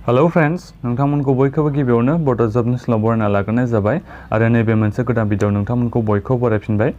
Hello friends, नोंथांमोनखौ बयखौबो गिबियावनो बड' जब निउसलाव बरायना लाग्रोनाय जाबाय आरो नैबे मोनसे गोदान भिडिअ नोंथांमोनखौ बयखौबो बरायफिनबाय।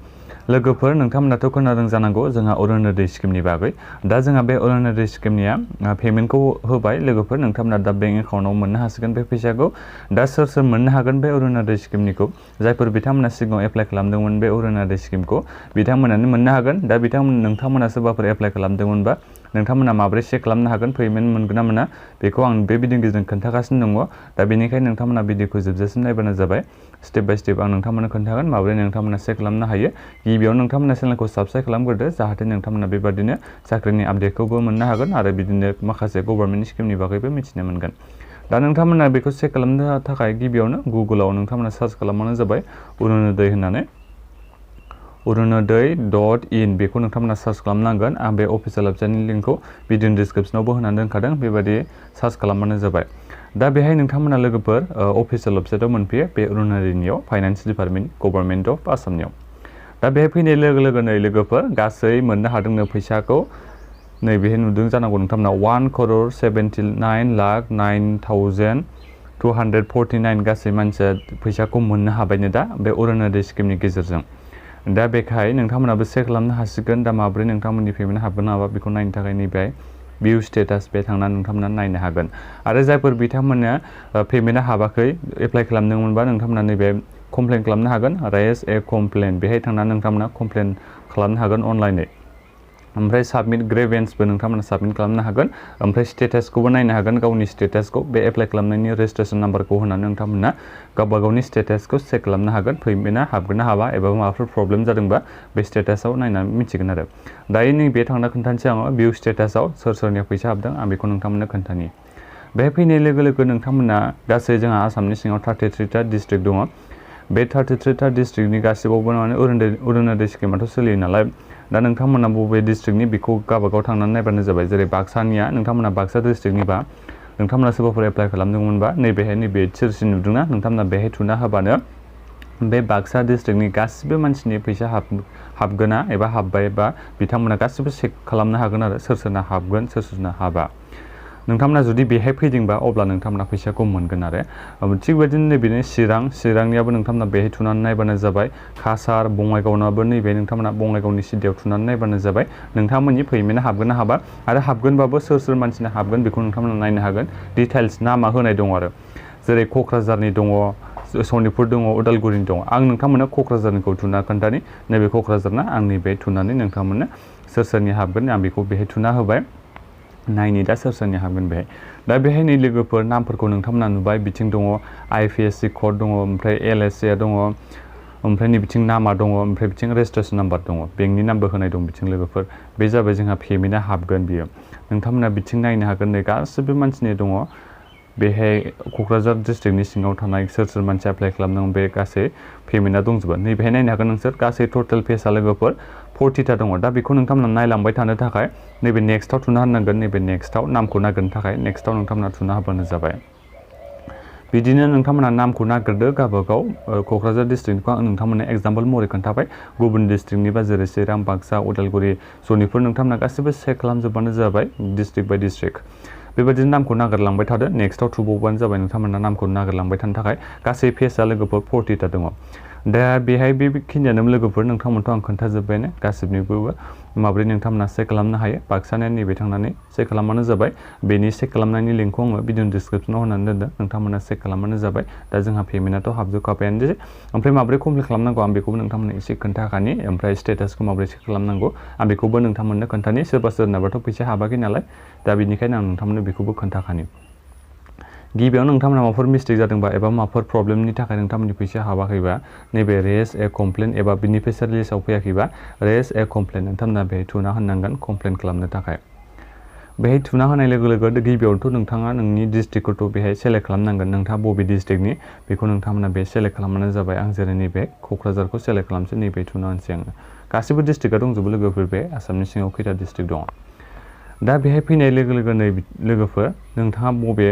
लोगोफोर, नोंथांमोनाथ' खोनादों जानांगौ जोंहा अरुणोदय स्किमनि बागै। दा जोंहा बे अरुणोदय स्किमनिया पेमेन्टखौ होबाय। लोगोफोर, नोंथांमोना दा बेंक एकाउन्टआव मोननो हासिगोन बे फैसाखौ। दा सोर सोर मोननो हागोन बे अरुणोदय स्किमनिखौ? जायफोर बिथांमोना सिगाङाव एप्लाइ खालामदोंमोन बे अरुणोदय स्किमखौ, बिथांमोनानो मोननो हागोन। दा नोंथांमोना सोरबाफोर एप्लाइ खालामदोंमोनबा नोंथांमोना माबोरै चेक खालामनो हागोन पेमेन्ट मोनगोन ना मोना बेखौ आं बे भिडिअनि गेजेरजों खोन्थागासिनो दङ। दा बेनिखायनो नोंथांमोना भिडिअखौ जोबजासिम नायबानो जाबाय। स्टेप बाय स्टेप आं नोंथांमोननो खोन्थागोन माबोरै नोंथांमोना चेक खालामनो हायो। गिबियाव नोंथांमोना चेनेलखौ साबस्क्राइब खालामग्रोदो, जाहाथे नोंथांमोना बेबादिनो साख्रिनि आपडेटखौबो मोननो हागोन आरो बिदिनो माखासे गभर्नमेन्ट स्किमनि बागैबो मिथिनो मोनगोन। दा नोंथांमोना बेखौ चेक खालामनो थाखाय गिबियावनो गुगोलाव नोंथांमोना सार्च खालामबानो जाबाय अरुणोदय होननानै। अरुणोदय.in बेखौ नोंथांमोना सार्च खालामनांगोन। आं बे अफिसियेल वेबसाइटनि लिंकखौ भिडिअनि डिसक्रिप्सनावबो होनानै दोनखादों, बेबायदि सार्च खालामबानो जाबाय। दा बेहाय नोंथांमोना लोगोफोर अफिसियेल वेबसाइटआव मोनफैयो बे अरुणोदयनियाव, फाइनान्स डिपार्टमेन्ट गभर्नमेन्ट अफ आसामनियाव। दा बेहाय फैनाय लोगो लोगोनो लोगोफोर गासै मोननो हादोंनो फैसाखौ नैबेहाय नुदों जानांगौ नोंथांमोना 1,79,9,249 गासै मानसिया फैसाखौ मोननो हाबायनो दा बे अरुणोदय स्किमनि गेजेरजों। दा बेखाय नोंथांमोनाबो चेक खालामनो हासिगोन दा माबोरै नोंथांमोननि पेमेन्ट हाबगोन ना हाबा बेखौ नायनो थाखाय नैबे भिउ स्टेटास बे थांनानै नोंथांमोना नायनो हागोन। आरो जायफोर बिथांमोना पेमेन्टआ हाबाखै एप्लाइ खालामदोंमोनबा नोंथांमोना नैबे कमप्लेन खालामनो हागोन, रेज ए कमप्लेन बेहाय थांनानै नोंथांमोना कमप्लेन खालामनो हागोन अनलाइनै। ओमफ्राय साबमिट ग्रेभेन्सबो नोंथांमोना साबमिट खालामनो हागोन। ओमफ्राय स्टेटासखौबो नायनो हागोन, गावनि स्टेटासखौ बे एप्लाइ खालामनायनि रेजिस्ट्रेसन नाम्बारखौ होनानै नोंथांमोना गावबा गावनि स्टेटासखौ चेक खालामनो हागोन, पेमेन्टआ हाबगोन ना हाबा एबा माबाफोर प्रब्लेम जादोंबा बे स्टेटासआव नायनानै मिथिगोन आरो। दायो नैबे थांना खोन्थानोसै आङो भिउ स्टेटासआव सोर सोरनिया फैसा हाबदों आं बेखौ नोंथांमोननो खोन्थानि। बेहाय फैनाय लोगो लोगो नोंथांमोना गासै जोंहा आसामनि सिङाव 33टा डिस्ट्रिक्ट दङ। बे 33टा डिस्ट्रिक्टनि गासिबावबो माने अरुणोदय स्किमाथ' सोलियो नालाय। दा नोंथांमोना बबे डिस्ट्रिक्टनि बेखौ गावबागाव थांनानै नायबानो जाबाय। जेरै बाक्सानिया नोंथांमोना बाक्सा डिस्ट्रिक्टनिबा नोंथांमोना सोरबाफोर एप्लाइ खालामदोंमोनबा नैबेहाय नैबे सिरसिन नुदोंना नोंथांमोना बेहाय थुना होबानो बे बाक्सा डिस्ट्रिक्टनि गासिबो मानसिनि फैसा हाबगोना एबा हाबबायबा बिथांमोना गासिबो चेक खालामनो हागोन आरो सोर सोरना हाबगोन सोर सोरना हाबा। नोंथांमोना जुदि बेहाय फैदोंबा अब्ला नोंथांमोना फैसाखौ मोनगोन आरो। थिग बेबायदिनो नैबेनो चिरांनियाबो नोंथांमोना बेहाय थुनानै नायबानो जाबाय। काछार बङाइगावनाबो नैबे नोंथांमोना बङाइगावनि सिटियाव थुनानै नायबानो जाबाय नोंथांमोननि पेमेन्टआ हाबगोन ना हाबा। आरो हाबगोनबाबो सोर सोर मानसिना हाबगोन बेखौ नोंथांमोना नायनो हागोन। डिटेल्स नामा होनाय दङ आरो, जेरै क'क्राझारनि दङ, सनितपुर दङ, उदालगुरिनि दङ। आं नोंथांमोननो क'क्राझारनिखौ थुना खोन्थानि। नैबे क'क्राझारना आं नैबे थुनानै नोंथांमोननो सोर सोरनि हाबगोन आं बेखौ बेहाय थुना होबाय। नायनि दा सोर सोरनि हाबगोन बेहाय। दा बेहाय नै लोगोफोर नामफोरखौ नोंथांमोना नुबाय, बिथिं दङ IPSC कड दङ, ओमफ्राय LSA दङ, ओमफ्राय नै बिथिं नामा दङ, ओमफ्राय बिथिं रेजिस्ट्रेसन नाम्बार दङ, बेंकनि नामबो होनाय दं बिथिं लोगोफोर। बे जाबाय जोंहा पेमेन्टआ हाबगोन बियो। नोंथांमोना बिथिं नायनो हागोन नै गासिबो मानसिनि दङ। बेहाय क'क्राझार डिस्ट्रिक्टनि सिङाव थानाय सोर सोर मानसि एप्लाइ खालामदों बे गासै पेमेन्टआ दंजोबो। नैबेहाय नायनो हागोन नोंसोर गासै टटेल पेजआ लोगोफोर 40टा दङ। दा बेखौ नोंथांमोना नायलांबाय थानो थाखाय नैबे नेक्स्टआव थुना होनांगोन। नैबे नेक्स्टआव नामखौ नागिरनो थाखाय नेक्स्टआव नोंथांमोना थुना होबानो जाबाय। बिदिनो नोंथांमोना नामखौ नागिरदो गावबागाव। क'क्राझार डिस्ट्रिक्टनिखौ आं नोंथांमोननो एग्जाम्पल महरै खोन्थाबाय। गुबुन डिस्ट्रिक्टनिबा जेरै चिरां, बाक्सा, उदालगुरि, सनितपुर नोंथांमोना गासिबो चेक खालामजोबबानो जाबाय डिस्ट्रिक्ट बाय डिस्ट्रिक्ट। बेबायदिनो नामखौ नागिरलांबाय थादो, नेक्स्टआव थुबावबानो जाबाय नोंथांमोना नामखौ नागिरलांबाय थानो थाखाय। गासै पेजआ लोगोफोर 40टा दङ। दा बेहाय बेखिनियानो लोगोफोर नोंथांमोनथ' आं खोन्थाजोब्बायानो गासिबनिबो माबोरै नोंथांमोना चेक खालामनो हायो। बाक्सानिया नैबे थांनानै चेक खालामबानो जाबाय। बेनि चेक खालामनायनि लिंकखौ आङो भिडिअनि डिसक्रिप्सनाव होनानै दोनदों, नोंथांमोना चेक खालामबानो जाबाय। दा जोंहा पेमेन्टआथ' हाबजोबखाबायानो जे, ओमफ्राय माबोरै कमप्लेन खालामनांगौ आं बेखौबो नोंथांमोननो एसे खोन्थाखानि। ओमफ्राय स्टेटासखौ माबोरै चेक खालामनांगौ आं बेखौबो नोंथांमोननो खोन्थानि। सोरबा सोरनाबाथ' फैसा हाबाखै नालाय, दा बेनिखायनो आं नोंथांमोननो बेखौबो खोन्थाखानि। गिबियावनो नोंथांमोना माबाफोर मिस्टेक जादोंबा एबा माबाफोर प्रब्लेमनि थाखाय नोंथांमोननि फैसा हाबाखैबा नैबे रेज ए कमप्लेन एबा बेनिफिसियारि लिस्टआव फैयाखैबा रेज ए कमप्लेन नोंथांमोना बेहाय थुना होनांगोन कमप्लेन खालामनो थाखाय। बेहाय थुना होनाय लोगो लोगो गिबियावनोथ' नोंथाङा नोंनि डिस्ट्रिक्टखौथ' बेहाय सेलेक्ट खालामनांगोन। नोंथाङा बबे डिस्ट्रिक्टनि बेखौ नोंथांमोना बे सेलेक्ट खालामबानो जाबाय। आं जेरै नैबे क'क्राझारखौ सेलेक्ट खालामसै, नैबे थुना होनसै आङो। गासिबो डिस्ट्रिक्टआ दंजोबो लोगोफोर बे आसामनि सिङाव खैथा डिस्ट्रिक्ट दङ। दा बेहाय फैनाय लोगो लोगो नै लोगोफोर नोंथाङा बबे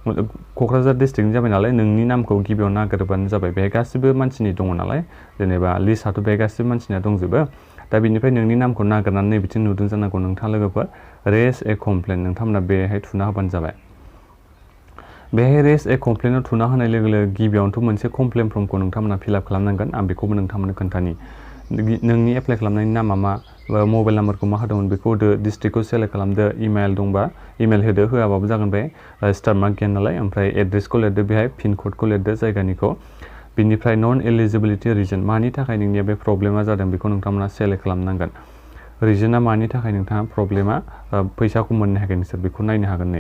क'क्राझार डिस्ट्रिक्टनि जाबाय नालाय नोंनि नामखौ गिबियाव नागिरबानो जाबाय। बेहाय गासिबो मानसिनि दङ नालाय, जेनेबा लिस्टआथ' बेहाय गासिबो मानसिना दंजोबो। दा बेनिफ्राय नोंनि नामखौ नागिरनानै बिथिं नुदों जानांगौ नोंथाङा लोगोफोर रेज ए कमप्लेन नोंथांमोना बेहाय थुना होबानो जाबाय। बेहाय रेज ए कमप्लेनाव थुना होनाय लोगो लोगो गिबियावनोथ' मोनसे कमप्लेन फर्मखौ नोंथांमोना फिलआप खालामनांगोन। आं बेखौबो नोंथांमोननो खोन्थानि नोंनि एप्लाइ खालामनायनि नामा मा मबाइल नाम्बारखौ मा होदोंमोन बेखौ होदो, डिस्ट्रिक्टखौ सेलेक्ट खालामदो, इमेल दंबा इमेल होदो, होआबाबो जागोन बे स्टार मार्क गैया नालाय। ओमफ्राय एड्रेसखौ लिरदो, बेहाय पिन क'डखौ लिरदो जायगानिखौ। बिनिफ्राय नन एलिजिबिलिटि रिजन, मानि थाखाय नोंनिया बे प्रब्लेमा जादों बेखौ नोंथांमोना सेलेक्ट खालामनांगोन। रिजना मानि थाखाय नोंथाङा प्रब्लेमा फैसाखौ मोननो हायाखै नोंसोर बेखौ नायनो हागोन।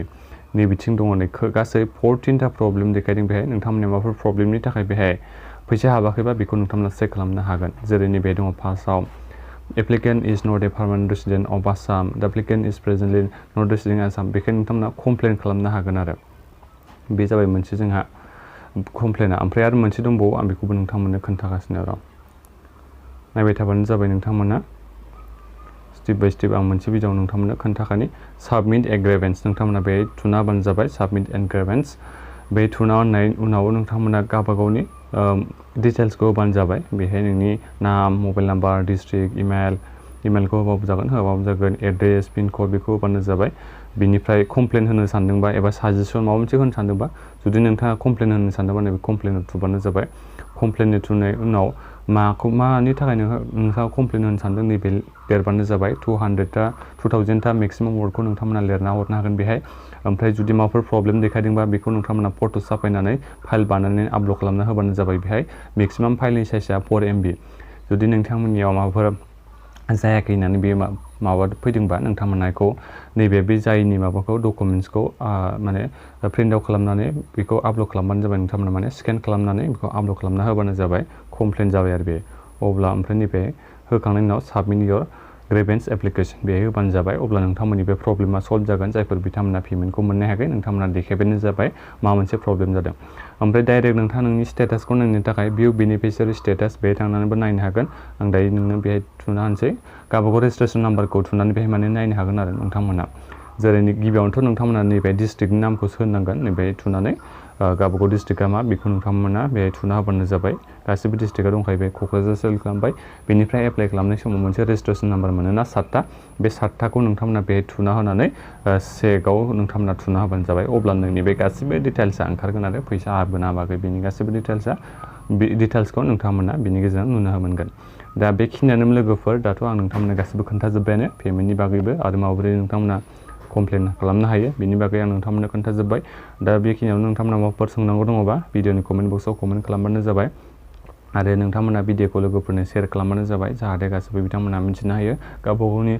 नै बिथिं दङ नै गासै 14टा प्रब्लेम देखायदों बेहाय। नोंथांमोननि माबाफोर प्रब्लेमनि थाखाय बेहाय फैसा हाबाखैबा बेखौ नोंथांमोना चेक खालामनो हागोन। जेरै नैबे दङ फार्स्टआव applicant is not a permanent resident of Assam, the applicant is presently not residing Assam, बेखायनो नोंथांमोना कमप्लेन खालामनो हागोन आरो। बे जाबाय मोनसे जोंहा कमप्लेना। ओमफ्राय आरो मोनसे दंबावो, आं बेखौबो नोंथांमोननो खोन्थागासिनो र'। नायबाय थाबानो जाबाय नोंथांमोना। स्टेप बाय स्टेप आं मोनसे भिडिअ नोंथांमोननो खोन्थाखानि। साबमिट ए ग्रेभेन्स, नोंथांमोना बेहाय थुना होबानो जाबाय साबमिट एन्ड ग्रेभेन्स। बे थुना होनायनि उनाव नोंथांमोना गावबा गावनि डिटेल्सखौ होबानो जाबाय। बेहाय नोंनि नाम, मबाइल नाम्बार, डिस्ट्रिक्ट, इमेलखौ होबाबो जागोन, होआबाबो जागोन, एड्रेस, पिन क'ड बेखौ होबानो जाबाय। बिनिफ्राय कमप्लेन होनो सानदोंबा एबा साजेसन माबा मोनसे होनो सानदोंबा, जुदि नोंथाङा कमप्लेन होनो सानदोंबा नैबे कमप्लेनाव थुबानो जाबाय। कमप्लेननि थुनाय उनाव मानि थाखाय नोंथाङा कमप्लेन होनो सानदों नैबे लिरबानो जाबाय। 2000टा मेक्सिमाम वार्डखौ नोंथांमोना लिरना हरनो हागोन बेहाय। ओमफ्राय जुदि माबाफोर प्रब्लेम देखायदोंबा बेखौ नोंथांमोना फट' साफायनानै फाइल बानायनानै आपल'ड खालामना होबानो जाबाय। बेहाय मेक्सिमाम फाइलनि साइजआ 4 MB। जुदि नोंथांमोननियाव माबाफोर जायाखै होननानै बे माबा फैदोंबा नोंथांमोना बेखौ नैबे बे जायनि माबाखौ डकुमेन्ट्सखौ माने प्रिन्ट आउट खालामनानै बेखौ आपल'ड खालामबानो जाबाय। नोंथांमोना माने स्केन खालामनानै बेखौ आपल'ड खालामना होबानो जाबाय। कमप्लेन जाबाय आरो बे। अब्ला ओमफ्राय नैबे होखांनायनि उनाव साबमिट योर ग्रेभेन्स एप्लिकेसन बेहाय होबानो जाबाय। अब्ला नोंथांमोननि बे प्रब्लेमा सल्भ जागोन। जायफोर बिथांमोना पेमेन्टखौ मोननो हायाखै नोंथांमोना देखायबानो जाबाय मा मोनसे प्रब्लेम जादों। ओमफ्राय डाइरेक्ट नोंथाङा नोंनि स्टेटासखौ नायनो थाखाय भिउ बेनिफिसियारि स्टेटास बेहाय थांनानैबो नायनो हागोन। आं दायो नोंनो बेहाय थुना होनोसै। गावबागाव रेजिस्ट्रेसन नाम्बारखौ थुनानै बेहाय माने नायनो हागोन आरो नोंथांमोना। जेरै गिबियावनोथ' नोंथांमोना नैबे डिस्ट्रिक्टनि नामखौ होनांगोन। नैबे थुनानै गावबागाव डिस्ट्रिक्टआ मा बेखौ नोंथांमोना बेहाय थुना होबानो जाबाय। गासिबो डिस्ट्रिक्टआ दंखायो, बे क'क्राझार सेलेक्ट खालामबाय। बेनिफ्राय एप्लाइ खालामनाय समाव मोनसे रेजिस्ट्रेसन नाम्बार मोनोना 7टा, बे 7टाखौ नोंथांमोना बेहाय थुना होनानै सेकआव नोंथांमोना थुना होबानो जाबाय। अब्ला नोंनि बे गासिबो डिटेल्सआ ओंखारगोन आरो फैसा हाबगोन हाबाखै बेनि गासिबो डिटेल्सखौ नोंथांमोना बेनि गेजेरजों नुनो मोनगोन। दा बेखिनियानो लोगोफोर, दाथ' आं नोंथांमोननो गासिबो खोन्थाजोब्बायानो पेमेन्टनि बागैबो आरो माबोरै नोंथांमोना कमप्लेन खालामनो हायो बेनि बागै आं नोंथांमोननो खोन्थाजोब्बाय। दा बेखिनियावनो नोंथांमोना माबाफोर सोंनांगौ दङबा भिडिअनि कमेन्ट बक्सआव कमेन्ट खालामबानो जाबाय। आरो नोंथांमोना भिडिअखौ लोगोफोरनो शेयार खालामबानो जाबाय, जाहाथे गासिबो बिथांमोना मिथिनो हायो गावबा गावनि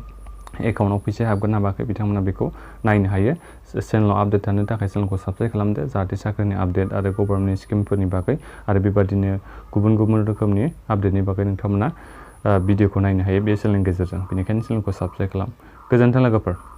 एकाउन्टआव फैसा हाबगोन हाबाखै बिथांमोना बेखौ नायनो हायो। चेनेलाव आपडेट थानो थाखाय चेनेलखौ साबस्क्राइब खालामदो, जाहाथे साख्रिनि आपडेट आरो गभर्नमेन्ट स्किमफोरनि बागै आरो बेबादिनो गुबुन गुबुन रोखोमनि आपडेटनि बागै नोंथांमोना भिडिअखौ नायनो हायो बे चेनेलनि गेजेरजों। बेनिखायनो चेनेलखौ साबस्क्राइब खालाम। गोजोन्थों लोगोफोर।